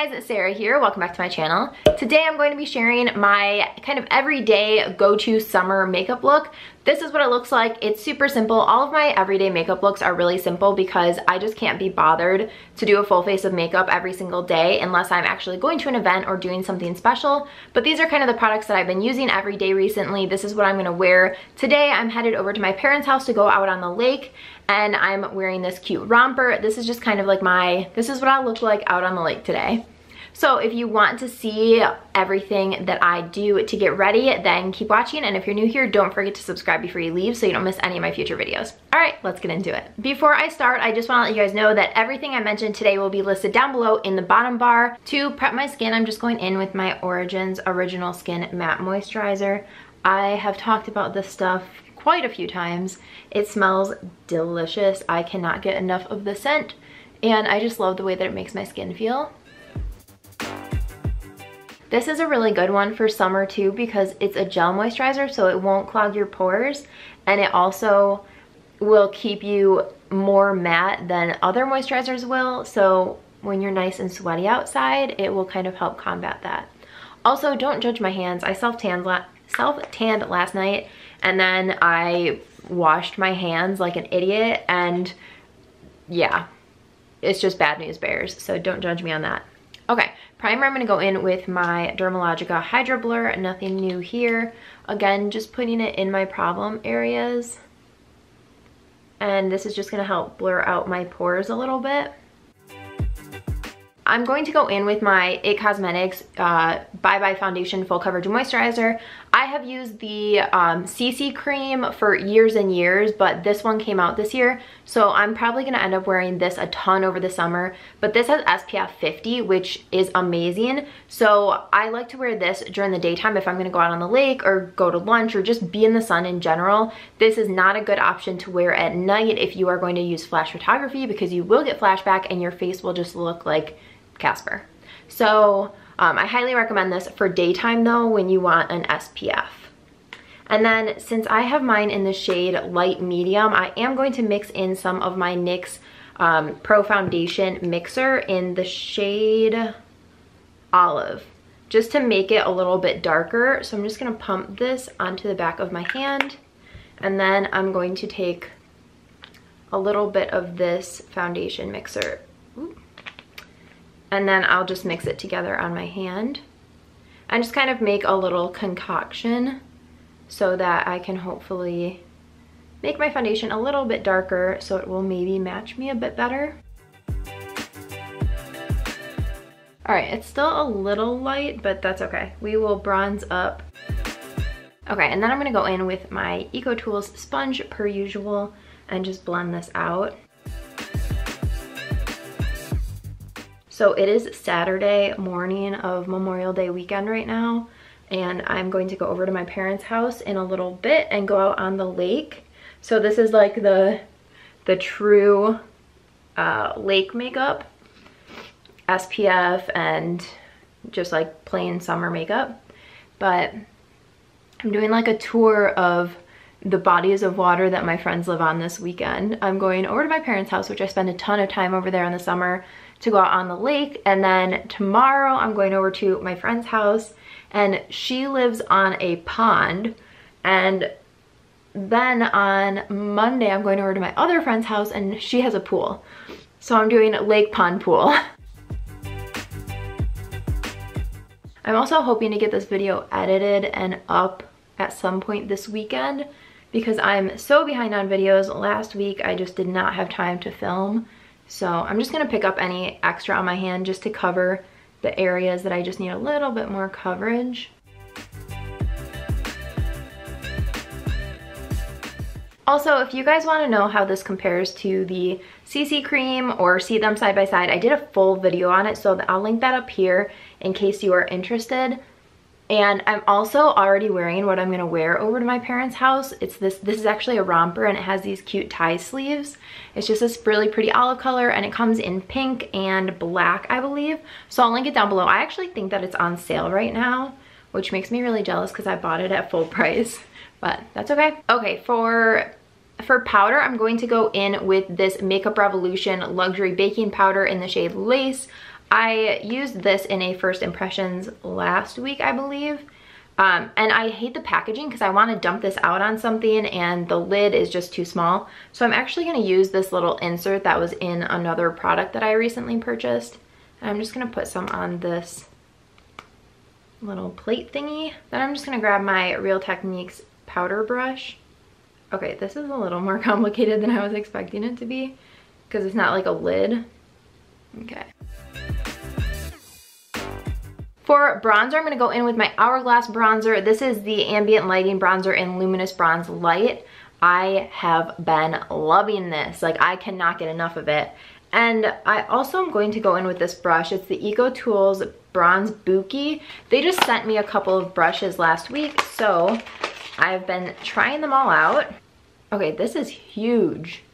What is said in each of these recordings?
Hey guys, it's Sarah here. Welcome back to my channel. Today I'm going to be sharing my kind of everyday go-to summer makeup look. This is what it looks like. It's super simple. All of my everyday makeup looks are really simple because I just can't be bothered to do a full face of makeup every single day unless I'm actually going to an event or doing something special. But these are kind of the products that I've been using every day recently. This is what I'm gonna wear. Today I'm headed over to my parents' house to go out on the lake, and I'm wearing this cute romper. This is just kind of like this is what I look like out on the lake today. So if you want to see everything that I do to get ready, then keep watching. And if you're new here, don't forget to subscribe before you leave so you don't miss any of my future videos. All right, let's get into it. Before I start, I just want to let you guys know that everything I mentioned today will be listed down below in the bottom bar. To prep my skin, I'm just going in with my Origins Original Skin Matte Moisturizer. I have talked about this stuff quite a few times. It smells delicious. I cannot get enough of the scent, and I just love the way that it makes my skin feel. This is a really good one for summer too because it's a gel moisturizer, so it won't clog your pores, and it also will keep you more matte than other moisturizers will. So when you're nice and sweaty outside, it will kind of help combat that. Also, don't judge my hands. I self-tanned last night, and then I washed my hands like an idiot, and yeah, it's just bad news bears, so don't judge me on that. Okay, primer, I'm gonna go in with my Dermalogica Hydro Blur. Nothing new here. Again, just putting it in my problem areas. And this is just gonna help blur out my pores a little bit. I'm going to go in with my IT Cosmetics Bye Bye Foundation Full Coverage Moisturizer. I have used the CC cream for years and years, but this one came out this year, so I'm probably gonna end up wearing this a ton over the summer. But this has SPF 50, which is amazing. So I like to wear this during the daytime if I'm gonna go out on the lake or go to lunch or just be in the sun in general. This is not a good option to wear at night if you are going to use flash photography, because you will get flashback and your face will just look like Casper. So I highly recommend this for daytime though, when you want an SPF. And then since I have mine in the shade light medium, I am going to mix in some of my NYX Pro Foundation mixer in the shade Olive, just to make it a little bit darker. So I'm just gonna pump this onto the back of my hand, and then I'm going to take a little bit of this foundation mixer. Ooh. And then I'll just mix it together on my hand and just kind of make a little concoction so that I can hopefully make my foundation a little bit darker so it will maybe match me a bit better. All right, it's still a little light, but that's okay. We will bronze up. Okay, and then I'm gonna go in with my EcoTools sponge per usual and just blend this out. So it is Saturday morning of Memorial Day weekend right now, and I'm going to go over to my parents' house in a little bit and go out on the lake. So this is like the true lake makeup, SPF, and just like plain summer makeup. But I'm doing like a tour of the bodies of water that my friends live on this weekend. I'm going over to my parents' house, which I spend a ton of time over there in the summer, to go out on the lake. And then tomorrow I'm going over to my friend's house, and she lives on a pond. And then on Monday I'm going over to my other friend's house, and she has a pool. So I'm doing lake pond pool. I'm also hoping to get this video edited and up at some point this weekend, because I'm so behind on videos. Last week I just did not have time to film. So I'm just gonna pick up any extra on my hand just to cover the areas that I just need a little bit more coverage. Also, if you guys wanna know how this compares to the CC cream or see them side by side, I did a full video on it, so I'll link that up here in case you are interested. And I'm also already wearing what I'm gonna wear over to my parents' house. This is actually a romper, and it has these cute tie sleeves. It's just this really pretty olive color, and it comes in pink and black, I believe. So I'll link it down below. I actually think that it's on sale right now, which makes me really jealous because I bought it at full price, but that's okay. Okay, for powder, I'm going to go in with this Makeup Revolution Luxury Baking Powder in the shade Lace. I used this in a first impressions last week, I believe. And I hate the packaging because I want to dump this out on something and the lid is just too small. So I'm actually going to use this little insert that was in another product that I recently purchased. And I'm just going to put some on this little plate thingy. Then I'm just going to grab my Real Techniques powder brush. Okay, this is a little more complicated than I was expecting it to be because it's not like a lid. Okay. For bronzer, I'm going to go in with my Hourglass bronzer. This is the Ambient Lighting Bronzer in Luminous Bronze Light. I have been loving this. Like, I cannot get enough of it. And I also am going to go in with this brush. It's the Eco Tools Bronze Buki. They just sent me a couple of brushes last week, so I've been trying them all out. Okay, this is huge.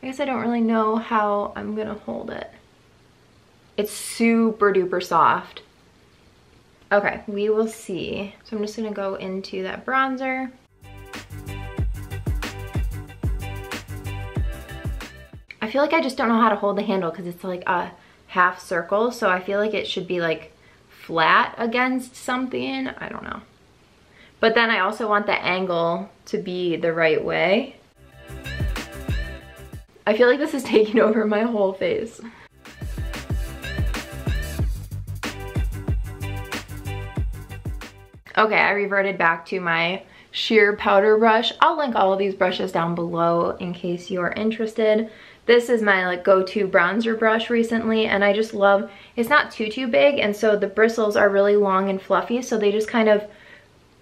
I guess I don't really know how I'm going to hold it. It's super duper soft. Okay, we will see. So I'm just gonna go into that bronzer. I feel like I just don't know how to hold the handle because it's like a half circle. So I feel like it should be like flat against something. I don't know. But then I also want the angle to be the right way. I feel like this is taking over my whole face. Okay, I reverted back to my sheer powder brush. I'll link all of these brushes down below in case you're interested. This is my like go-to bronzer brush recently, and I just love, it's not too big, and so the bristles are really long and fluffy, so they just kind of,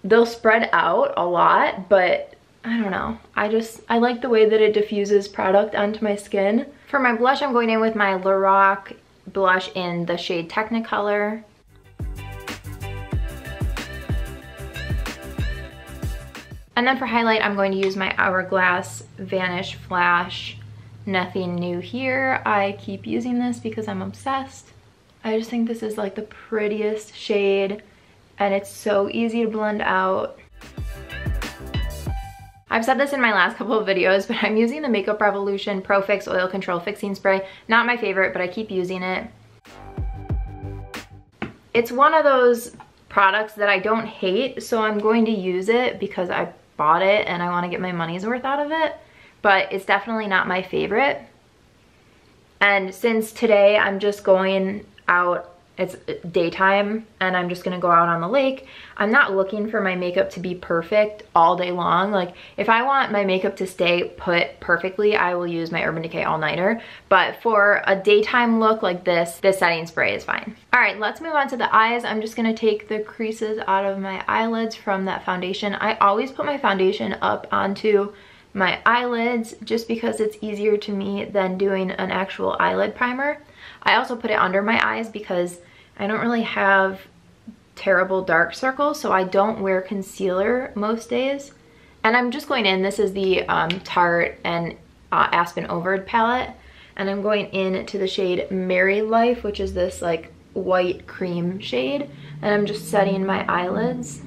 they'll spread out a lot, but I don't know. I like the way that it diffuses product onto my skin. For my blush, I'm going in with my Lorac blush in the shade Technicolor. And then for highlight, I'm going to use my Hourglass Vanish Flash. Nothing new here. I keep using this because I'm obsessed. I just think this is like the prettiest shade and it's so easy to blend out. I've said this in my last couple of videos, but I'm using the Makeup Revolution Pro Fix Oil Control Fixing Spray. Not my favorite, but I keep using it. It's one of those products that I don't hate, so I'm going to use it because I bought it and I want to get my money's worth out of it, but it's definitely not my favorite. And since today I'm just going out, it's daytime and I'm just gonna go out on the lake, I'm not looking for my makeup to be perfect all day long. Like if I want my makeup to stay put perfectly, I will use my Urban Decay all-nighter, but for a daytime look like this setting spray is fine. All right, let's move on to the eyes. I'm just gonna take the creases out of my eyelids from that foundation. I always put my foundation up onto my eyelids just because it's easier to me than doing an actual eyelid primer. I also put it under my eyes because I don't really have terrible dark circles, so I don't wear concealer most days. And I'm just going in, this is the Tarte and Aspen Overd palette, and I'm going in to the shade Merry Life, which is this like white cream shade, and I'm just setting my eyelids.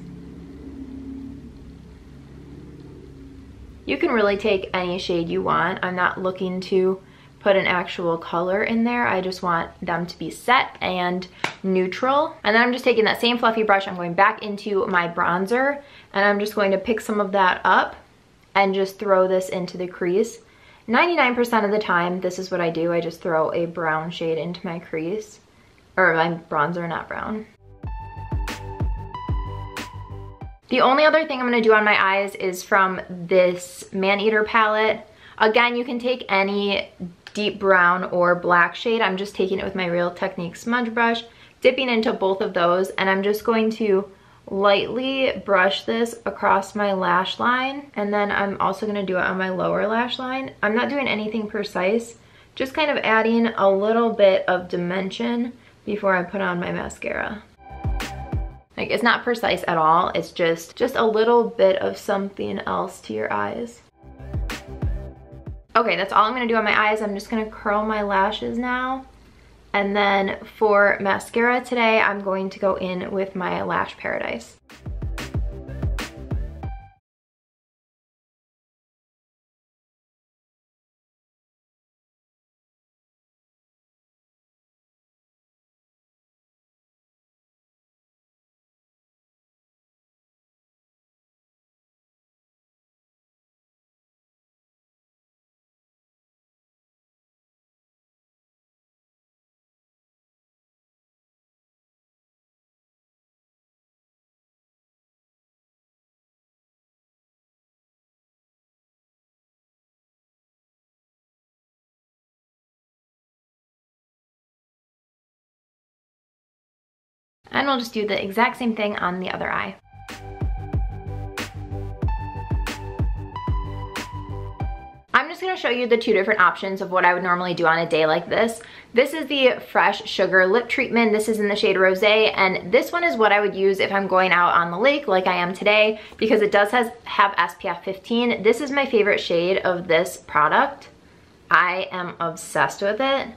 You can really take any shade you want. I'm not looking to put an actual color in there. I just want them to be set and neutral. And then I'm just taking that same fluffy brush, I'm going back into my bronzer, and I'm just going to pick some of that up and just throw this into the crease. 99% of the time, this is what I do. I just throw a brown shade into my crease, or my bronzer, not brown. The only other thing I'm gonna do on my eyes is from this Maneater palette. Again, you can take any deep brown or black shade. I'm just taking it with my Real Techniques smudge brush, dipping into both of those, and I'm just going to lightly brush this across my lash line, and then I'm also gonna do it on my lower lash line. I'm not doing anything precise, just kind of adding a little bit of dimension before I put on my mascara. Like, it's not precise at all, it's just a little bit of something else to your eyes. Okay, that's all I'm gonna do on my eyes. I'm just gonna curl my lashes now. And then for mascara today, I'm going to go in with my Lash Paradise. And we'll just do the exact same thing on the other eye. I'm just gonna show you the two different options of what I would normally do on a day like this. This is the Fresh Sugar Lip Treatment. This is in the shade Rosé, and this one is what I would use if I'm going out on the lake like I am today, because it does have SPF 15. This is my favorite shade of this product. I am obsessed with it.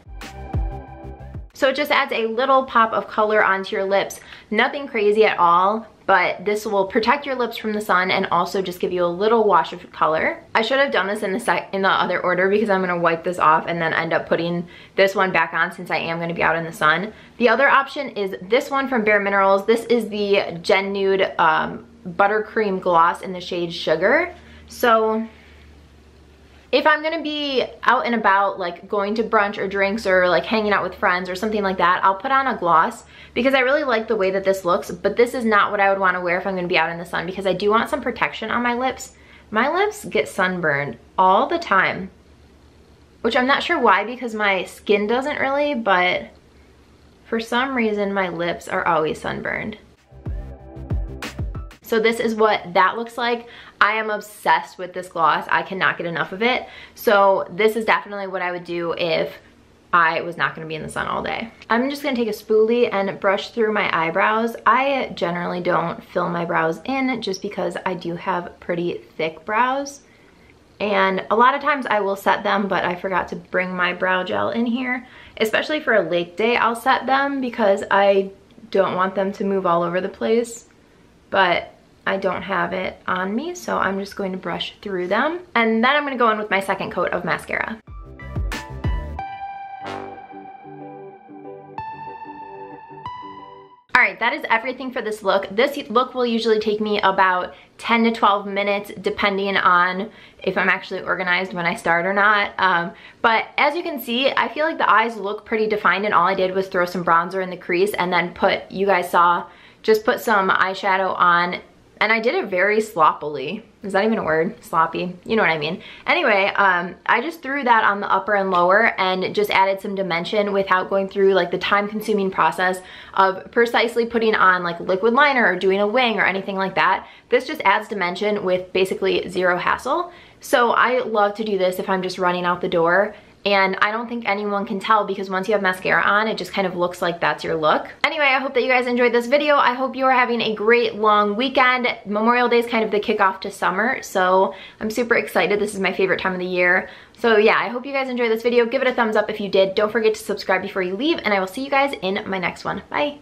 So it just adds a little pop of color onto your lips. Nothing crazy at all, but this will protect your lips from the sun and also just give you a little wash of color. I should have done this in the other order, because I'm gonna wipe this off and then end up putting this one back on since I am gonna be out in the sun. The other option is this one from Bare Minerals. This is the Gen Nude Buttercream Gloss in the shade Sugar. So if I'm gonna be out and about, like going to brunch or drinks or like hanging out with friends or something like that, I'll put on a gloss because I really like the way that this looks, but this is not what I would wanna wear if I'm gonna be out in the sun, because I do want some protection on my lips. My lips get sunburned all the time, which I'm not sure why, because my skin doesn't really, but for some reason my lips are always sunburned. So this is what that looks like. I am obsessed with this gloss. I cannot get enough of it. So this is definitely what I would do if I was not gonna be in the sun all day. I'm just gonna take a spoolie and brush through my eyebrows. I generally don't fill my brows in just because I do have pretty thick brows. And a lot of times I will set them, but I forgot to bring my brow gel in here. Especially for a lake day, I'll set them because I don't want them to move all over the place. But I don't have it on me, so I'm just going to brush through them. And then I'm gonna go in with my second coat of mascara. All right, that is everything for this look. This look will usually take me about 10 to 12 minutes depending on if I'm actually organized when I start or not. But as you can see, I feel like the eyes look pretty defined, and all I did was throw some bronzer in the crease and then you guys saw, just put some eyeshadow on. And I did it very sloppily. Is that even a word? Sloppy, you know what I mean. Anyway, I just threw that on the upper and lower and just added some dimension without going through like the time-consuming process of precisely putting on like liquid liner or doing a wing or anything like that. This just adds dimension with basically zero hassle. So I love to do this if I'm just running out the door. And I don't think anyone can tell, because once you have mascara on, it just kind of looks like that's your look. Anyway, I hope that you guys enjoyed this video. I hope you are having a great long weekend. Memorial Day is kind of the kickoff to summer, so I'm super excited. This is my favorite time of the year. So yeah, I hope you guys enjoyed this video. Give it a thumbs up if you did. Don't forget to subscribe before you leave, and I will see you guys in my next one. Bye.